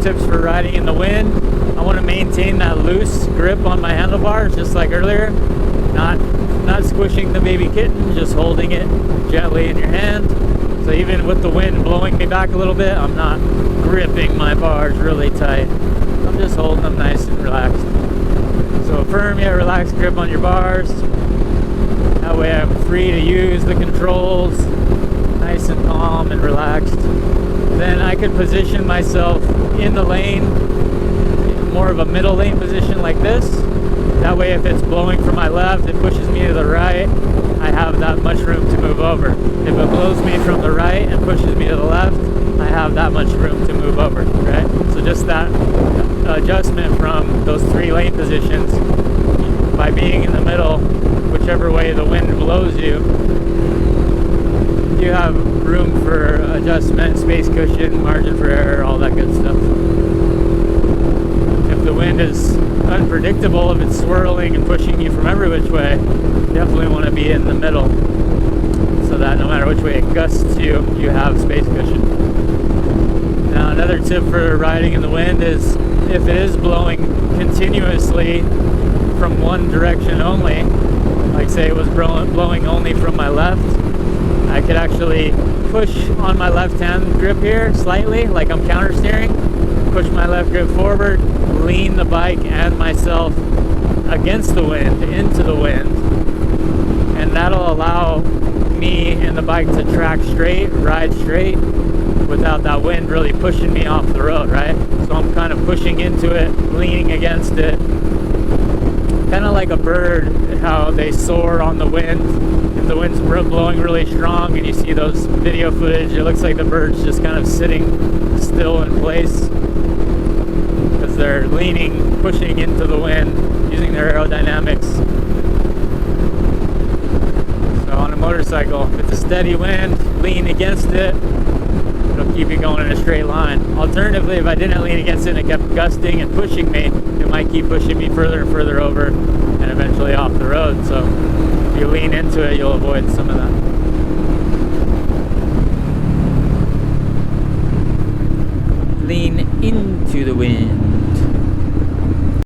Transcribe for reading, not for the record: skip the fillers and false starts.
Tips for riding in the wind. I want to maintain that loose grip on my handlebars, just like earlier. Not squishing the baby kitten, just holding it gently in your hand. So even with the wind blowing me back a little bit, I'm not gripping my bars really tight. I'm just holding them nice and relaxed. So a firm yet relaxed grip on your bars. That way I'm free to use the controls, nice and calm and relaxed. Then I could position myself in the lane, more of a middle lane position like this. That way if it's blowing from my left, it pushes me to the right, I have that much room to move over. If it blows me from the right and pushes me to the left, I have that much room to move over, right? So just that adjustment from those 3 lane positions, by being in the middle, whichever way the wind blows you, you have room for adjustment, space cushion, margin for error, all that good stuff. If the wind is unpredictable, if it's swirling and pushing you from every which way, you definitely want to be in the middle so that no matter which way it gusts you, you have space cushion. Now another tip for riding in the wind is if it is blowing continuously from one direction only, like say it was blowing only from my left, I could actually push on my left hand grip here slightly, like I'm counter steering, push my left grip forward, lean the bike and myself against the wind, into the wind, and that'll allow me and the bike to track straight, ride straight, without that wind really pushing me off the road, right? So I'm kind of pushing into it, leaning against it, kind of like a bird, how they soar on the wind. If the wind's blowing really strong and you see those video footage, it looks like the bird's just kind of sitting still in place because they're leaning, pushing into the wind, using their aerodynamics. So on a motorcycle, if it's a steady wind, lean against it, it'll keep you going in a straight line. Alternatively, if I didn't lean against it and it kept gusting and pushing me, it might keep pushing me further and further over and eventually off the road. So if you lean into it, you'll avoid some of that.